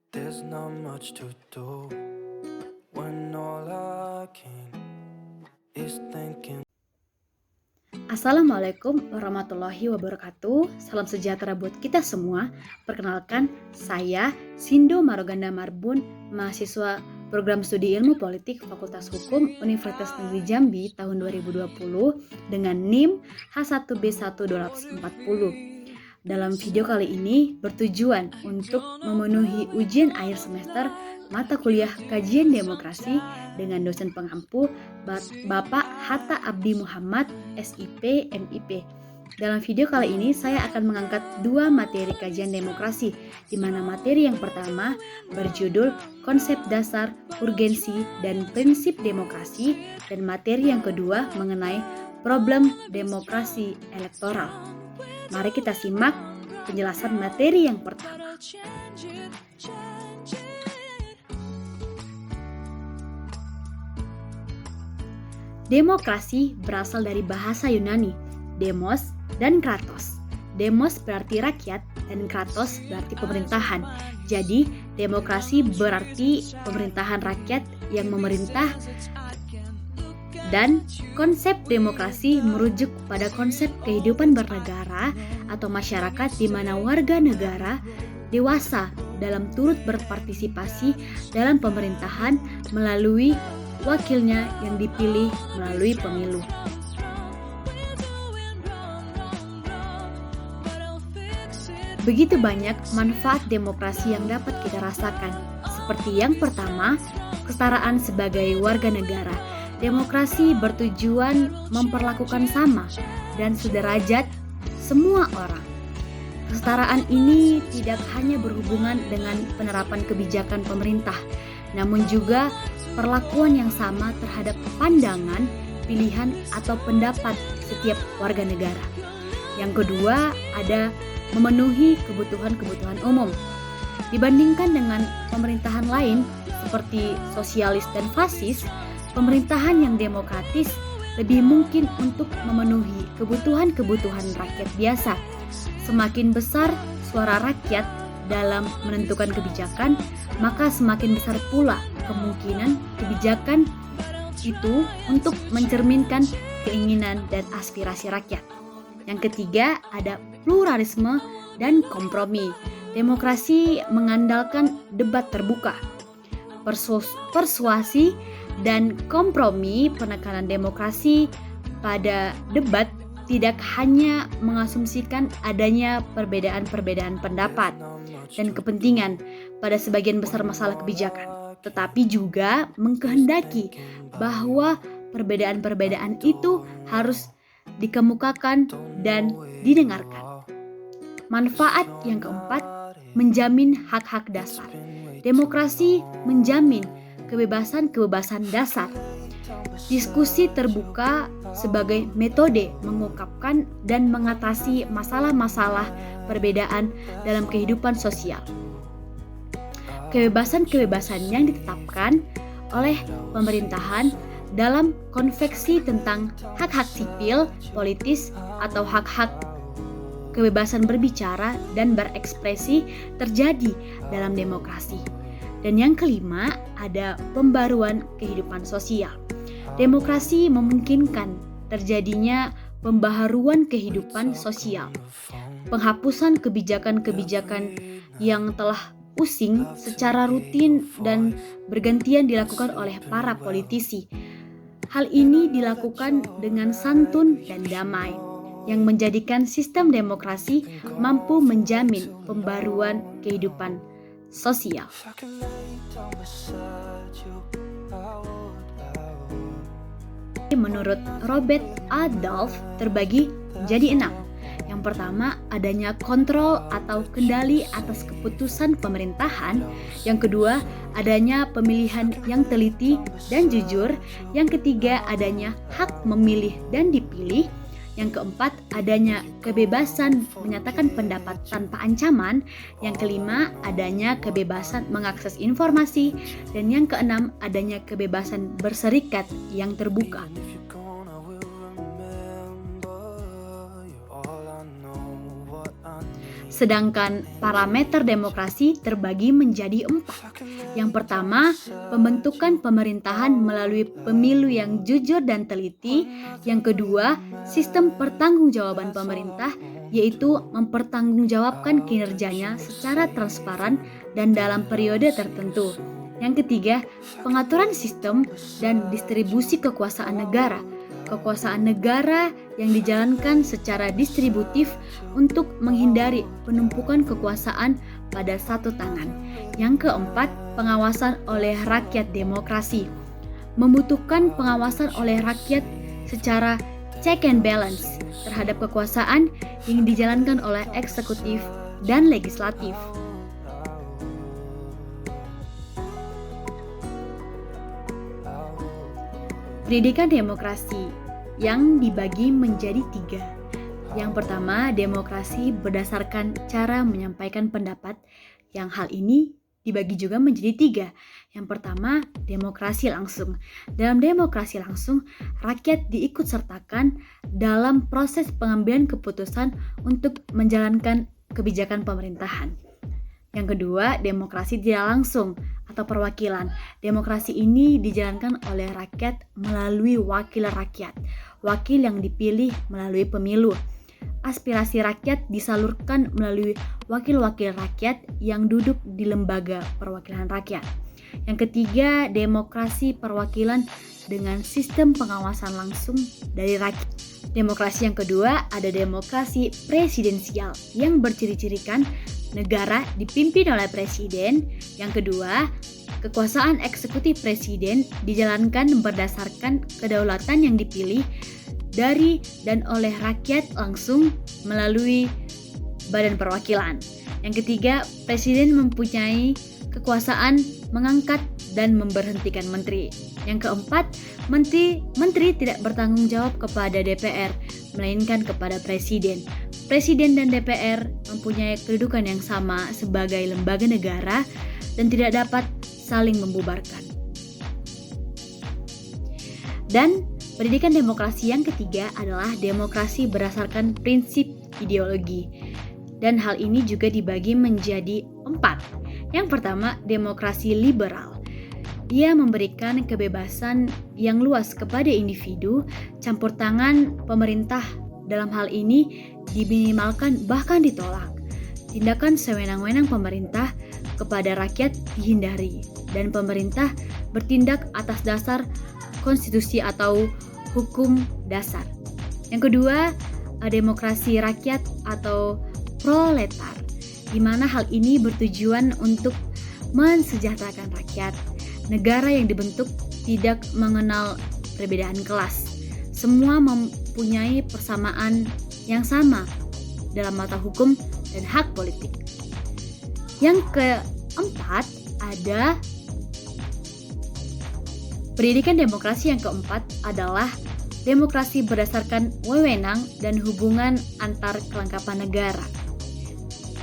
There's not much to do when all I can is thinking. Assalamualaikum warahmatullahi wabarakatuh. Salam sejahtera buat kita semua. Perkenalkan, saya Sindo Maroganda Marbun, mahasiswa Program Studi Ilmu Politik Fakultas Hukum Universitas Negeri Jambi tahun 2020 dengan NIM H1B1 240. Dalam video kali ini bertujuan untuk memenuhi ujian akhir semester mata kuliah Kajian Demokrasi dengan dosen pengampu Bapak Hatta Abdi Muhammad, SIP, MIP. Dalam video kali ini saya akan mengangkat dua materi kajian demokrasi, di mana materi yang pertama berjudul Konsep Dasar, Urgensi, dan Prinsip Demokrasi, dan materi yang kedua mengenai Problem Demokrasi Elektoral. Mari kita simak penjelasan materi yang pertama. Demokrasi berasal dari bahasa Yunani, demos dan kratos. Demos berarti rakyat dan kratos berarti pemerintahan. Jadi, demokrasi berarti pemerintahan rakyat yang memerintah, dan konsep demokrasi merujuk pada konsep kehidupan bernegara atau masyarakat di mana warga negara dewasa dalam turut berpartisipasi dalam pemerintahan melalui wakilnya yang dipilih melalui pemilu. Begitu banyak manfaat demokrasi yang dapat kita rasakan. Seperti yang pertama, kesetaraan sebagai warga negara. Demokrasi bertujuan memperlakukan sama dan sederajat semua orang. Kesetaraan ini tidak hanya berhubungan dengan penerapan kebijakan pemerintah, namun juga perlakuan yang sama terhadap pandangan, pilihan, atau pendapat setiap warga negara. Yang kedua, ada memenuhi kebutuhan-kebutuhan umum. Dibandingkan dengan pemerintahan lain seperti sosialis dan fasis, pemerintahan yang demokratis lebih mungkin untuk memenuhi kebutuhan-kebutuhan rakyat biasa. Semakin besar suara rakyat dalam menentukan kebijakan, maka semakin besar pula kemungkinan kebijakan itu untuk mencerminkan keinginan dan aspirasi rakyat. Yang ketiga, ada pluralisme dan kompromi. Demokrasi mengandalkan debat terbuka, persuasi, dan kompromi. Penekanan demokrasi pada debat tidak hanya mengasumsikan adanya perbedaan-perbedaan pendapat dan kepentingan pada sebagian besar masalah kebijakan, tetapi juga mengkehendaki bahwa perbedaan-perbedaan itu harus dikemukakan dan didengarkan. Manfaat yang keempat, menjamin hak-hak dasar. Demokrasi menjamin kebebasan-kebebasan dasar. Diskusi terbuka sebagai metode mengungkapkan dan mengatasi masalah-masalah perbedaan dalam kehidupan sosial. Kebebasan-kebebasan yang ditetapkan oleh pemerintahan dalam konvensi tentang hak-hak sipil, politis, atau hak-hak kebebasan berbicara dan berekspresi terjadi dalam demokrasi. Dan yang kelima, ada pembaruan kehidupan sosial. Demokrasi memungkinkan terjadinya pembaharuan kehidupan sosial, penghapusan kebijakan-kebijakan yang telah using secara rutin dan bergantian dilakukan oleh para politisi. Hal ini dilakukan dengan santun dan damai, yang menjadikan sistem demokrasi mampu menjamin pembaruan kehidupan sosial. Menurut Robert Adolph terbagi menjadi 6. Yang pertama, adanya kontrol atau kendali atas keputusan pemerintahan. Yang kedua, adanya pemilihan yang teliti dan jujur. Yang ketiga, adanya hak memilih dan dipilih. Yang keempat, adanya kebebasan menyatakan pendapat tanpa ancaman. Yang kelima, adanya kebebasan mengakses informasi. Dan yang keenam, adanya kebebasan berserikat yang terbuka. Sedangkan parameter demokrasi terbagi menjadi 4. Yang pertama, pembentukan pemerintahan melalui pemilu yang jujur dan teliti. Yang kedua, sistem pertanggungjawaban pemerintah, yaitu mempertanggungjawabkan kinerjanya secara transparan dan dalam periode tertentu. Yang ketiga, pengaturan sistem dan distribusi kekuasaan negara. Kekuasaan negara yang dijalankan secara distributif untuk menghindari penumpukan kekuasaan pada satu tangan. Yang keempat, pengawasan oleh rakyat demokrasi. Membutuhkan pengawasan oleh rakyat secara check and balance terhadap kekuasaan yang dijalankan oleh eksekutif dan legislatif. Pendidikan demokrasi yang dibagi menjadi 3. Yang pertama, demokrasi berdasarkan cara menyampaikan pendapat, yang hal ini dibagi juga menjadi 3. Yang pertama, demokrasi langsung. Dalam demokrasi langsung, rakyat diikutsertakan dalam proses pengambilan keputusan untuk menjalankan kebijakan pemerintahan. Yang kedua, demokrasi tidak langsung atau perwakilan. Demokrasi ini dijalankan oleh rakyat melalui wakil rakyat, wakil yang dipilih melalui pemilu. Aspirasi rakyat disalurkan melalui wakil-wakil rakyat yang duduk di lembaga perwakilan rakyat. Yang ketiga, demokrasi perwakilan dengan sistem pengawasan langsung dari rakyat. Demokrasi yang kedua ada demokrasi presidensial yang berciri-cirikan negara dipimpin oleh presiden. Yang kedua, kekuasaan eksekutif presiden dijalankan berdasarkan kedaulatan yang dipilih dari dan oleh rakyat langsung melalui badan perwakilan. Yang ketiga, presiden mempunyai kekuasaan mengangkat dan memberhentikan menteri. Yang keempat, menteri tidak bertanggung jawab kepada DPR, melainkan kepada presiden. Presiden dan DPR mempunyai kedudukan yang sama sebagai lembaga negara dan tidak dapat saling membubarkan. Dan pendidikan demokrasi yang ketiga adalah demokrasi berdasarkan prinsip ideologi. Dan hal ini juga dibagi menjadi 4. Yang pertama, demokrasi liberal. Ia memberikan kebebasan yang luas kepada individu, campur tangan pemerintah dalam hal ini diminimalkan bahkan ditolak. Tindakan sewenang-wenang pemerintah kepada rakyat dihindari dan pemerintah bertindak atas dasar konstitusi atau hukum dasar. Yang kedua, demokrasi rakyat atau proletar, di mana hal ini bertujuan untuk mensejahterakan rakyat. Negara yang dibentuk tidak mengenal perbedaan kelas. Semua mempunyai persamaan yang sama dalam mata hukum dan hak politik. Yang keempat ada pendidikan demokrasi yang keempat adalah demokrasi berdasarkan wewenang dan hubungan antar kelengkapan negara.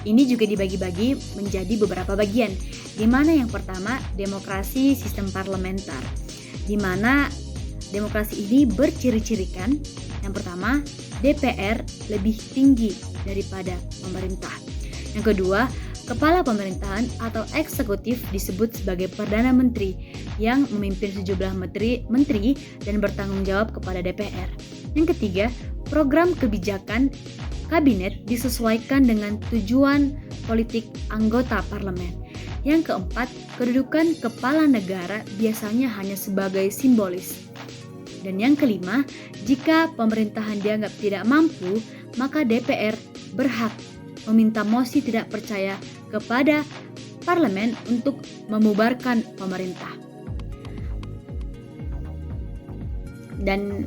Ini juga dibagi-bagi menjadi beberapa bagian, di mana yang pertama demokrasi sistem parlementer, di mana demokrasi ini berciri-cirikan yang pertama DPR lebih tinggi daripada pemerintah. Yang kedua, kepala pemerintahan atau eksekutif disebut sebagai Perdana Menteri yang memimpin sejumlah menteri dan bertanggung jawab kepada DPR. Yang ketiga, program kebijakan kabinet disesuaikan dengan tujuan politik anggota parlemen. Yang keempat, kedudukan kepala negara biasanya hanya sebagai simbolis. Dan yang kelima, jika pemerintahan dianggap tidak mampu, maka DPR berhak meminta mosi tidak percaya kepada parlemen untuk membubarkan pemerintah. Dan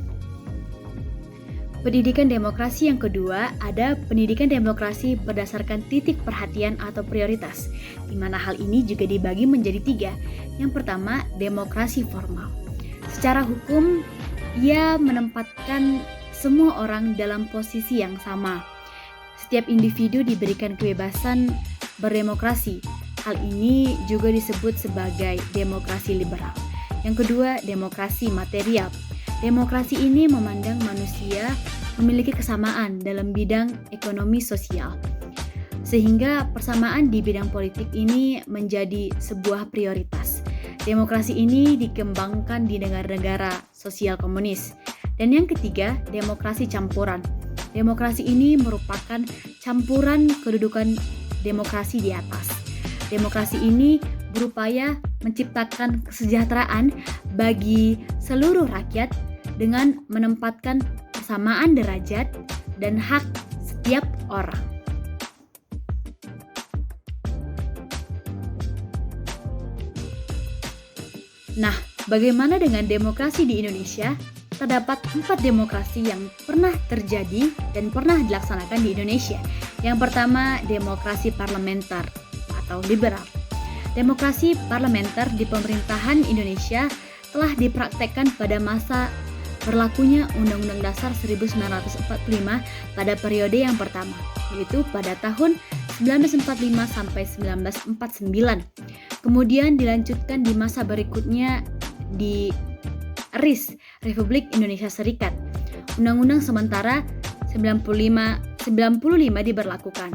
pendidikan demokrasi yang kedua ada pendidikan demokrasi berdasarkan titik perhatian atau prioritas, di mana hal ini juga dibagi menjadi 3. Yang pertama, demokrasi formal. Secara hukum, ia menempatkan semua orang dalam posisi yang sama. Setiap individu diberikan kebebasan berdemokrasi. Hal ini juga disebut sebagai demokrasi liberal. Yang kedua, demokrasi material. Demokrasi ini memandang manusia memiliki kesamaan dalam bidang ekonomi sosial. sehingga persamaan di bidang politik ini menjadi sebuah prioritas. Demokrasi ini dikembangkan di negara-negara sosial komunis. Dan yang ketiga, demokrasi campuran. Demokrasi ini merupakan campuran kedudukan demokrasi di atas. Demokrasi ini berupaya menciptakan kesejahteraan bagi seluruh rakyat dengan menempatkan persamaan derajat dan hak setiap orang. Nah, bagaimana dengan demokrasi di Indonesia? Terdapat 4 demokrasi yang pernah terjadi dan pernah dilaksanakan di Indonesia. Yang pertama, demokrasi parlementer atau liberal. Demokrasi parlementer di pemerintahan Indonesia telah dipraktekkan pada masa berlakunya Undang-Undang Dasar 1945 pada periode yang pertama, yaitu pada tahun 1945 sampai 1949. Kemudian dilanjutkan di masa berikutnya di RIS, Republik Indonesia Serikat. Undang-Undang sementara 95 diberlakukan.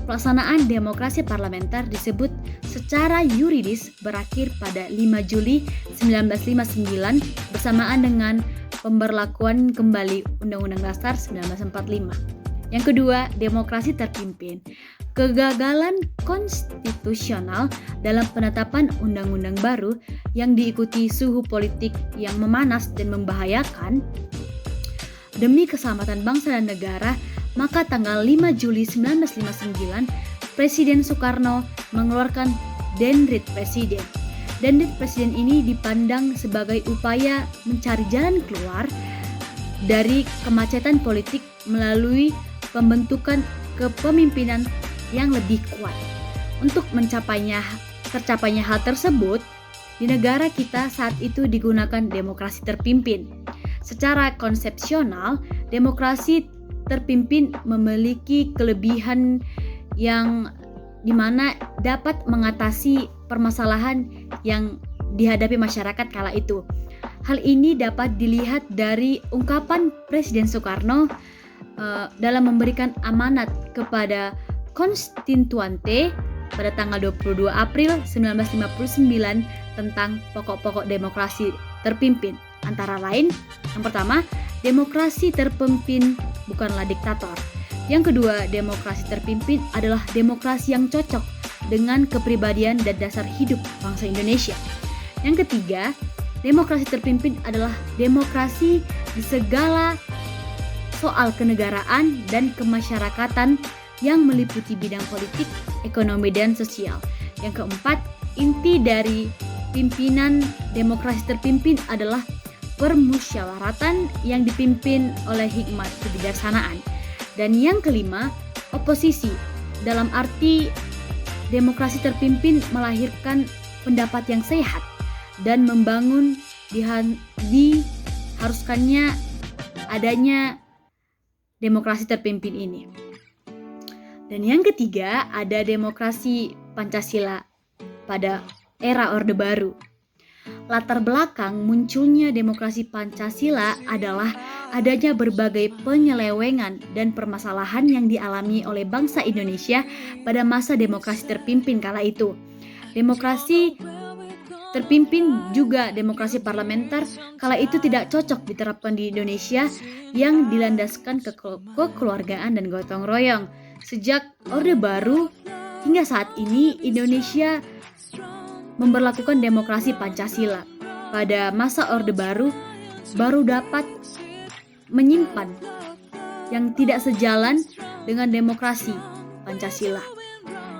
Pelaksanaan demokrasi parlementer disebut secara yuridis berakhir pada 5 Juli 1959 bersamaan dengan pemberlakuan kembali Undang-Undang Dasar 1945. Yang kedua, demokrasi terpimpin. Kegagalan konstitusional dalam penetapan undang-undang baru yang diikuti suhu politik yang memanas dan membahayakan demi keselamatan bangsa dan negara, maka tanggal 5 Juli 1959 Presiden Soekarno mengeluarkan Dekret Presiden. Dekret Presiden ini dipandang sebagai upaya mencari jalan keluar dari kemacetan politik melalui pembentukan kepemimpinan yang lebih kuat. Untuk tercapainya hal tersebut, di negara kita saat itu digunakan demokrasi terpimpin. Secara konsepsional, demokrasi terpimpin memiliki kelebihan yang dimana dapat mengatasi permasalahan yang dihadapi masyarakat kala itu. Hal ini dapat dilihat dari ungkapan Presiden Soekarno dalam memberikan amanat kepada konstituante pada tanggal 22 April 1959 tentang pokok-pokok demokrasi terpimpin. Antara lain, yang pertama, demokrasi terpimpin bukanlah diktator. Yang kedua, demokrasi terpimpin adalah demokrasi yang cocok dengan kepribadian dan dasar hidup bangsa Indonesia. Yang ketiga, demokrasi terpimpin adalah demokrasi di segala soal kenegaraan dan kemasyarakatan yang meliputi bidang politik, ekonomi, dan sosial. Yang keempat, inti dari pimpinan demokrasi terpimpin adalah permusyawaratan yang dipimpin oleh hikmat kebijaksanaan. Dan yang kelima, oposisi. Dalam arti demokrasi terpimpin melahirkan pendapat yang sehat dan membangun diharuskannya adanya demokrasi terpimpin ini. Dan yang ketiga, ada demokrasi Pancasila pada era Orde Baru. Latar belakang munculnya demokrasi Pancasila adalah adanya berbagai penyelewengan dan permasalahan yang dialami oleh bangsa Indonesia pada masa demokrasi terpimpin kala itu. Demokrasi terpimpin juga demokrasi parlementer kala itu tidak cocok diterapkan di Indonesia yang dilandaskan kekeluargaan dan gotong royong. Sejak Orde Baru hingga saat ini Indonesia memberlakukan demokrasi Pancasila. Pada masa Orde Baru dapat menyimpan yang tidak sejalan dengan demokrasi Pancasila.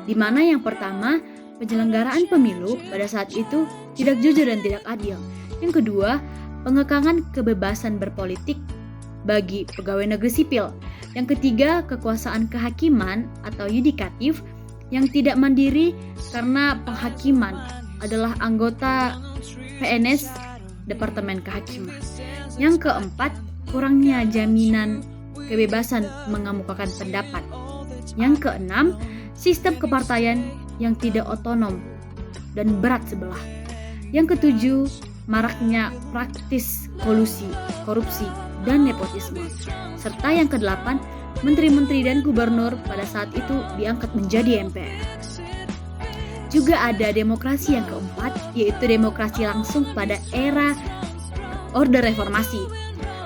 Di mana yang pertama, penyelenggaraan pemilu pada saat itu tidak jujur dan tidak adil. Yang kedua, pengekangan kebebasan berpolitik bagi pegawai negeri sipil. Yang ketiga, kekuasaan kehakiman atau yudikatif yang tidak mandiri karena penghakiman adalah anggota PNS Departemen Kehakiman. Yang keempat, kurangnya jaminan kebebasan mengemukakan pendapat. Yang keenam, sistem kepartaian yang tidak otonom dan berat sebelah. Yang ketujuh, maraknya praktis kolusi, korupsi, dan nepotisme. Serta yang kedelapan, menteri-menteri dan gubernur pada saat itu diangkat menjadi MPR. Juga ada demokrasi yang keempat, yaitu demokrasi langsung pada era Orde Reformasi.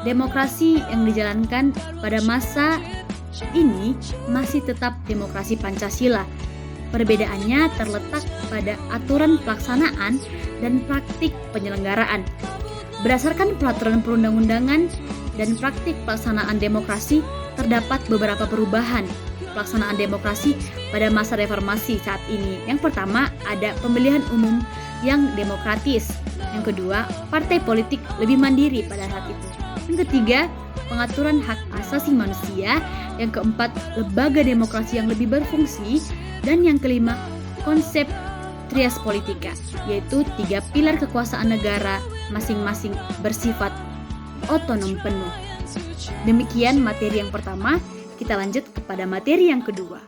Demokrasi yang dijalankan pada masa ini masih tetap demokrasi Pancasila. Perbedaannya terletak pada aturan pelaksanaan dan praktik penyelenggaraan. Berdasarkan peraturan perundang-undangan dan praktik pelaksanaan demokrasi, terdapat beberapa perubahan pelaksanaan demokrasi pada masa reformasi saat ini. Yang pertama, ada pemilihan umum yang demokratis. Yang kedua, partai politik lebih mandiri pada saat itu. Yang ketiga, pengaturan hak asasi manusia. Yang keempat, lembaga demokrasi yang lebih berfungsi. Dan yang kelima, konsep trias politika, yaitu 3 pilar kekuasaan negara masing-masing bersifat otonom penuh. Demikian materi yang pertama, kita lanjut kepada materi yang kedua.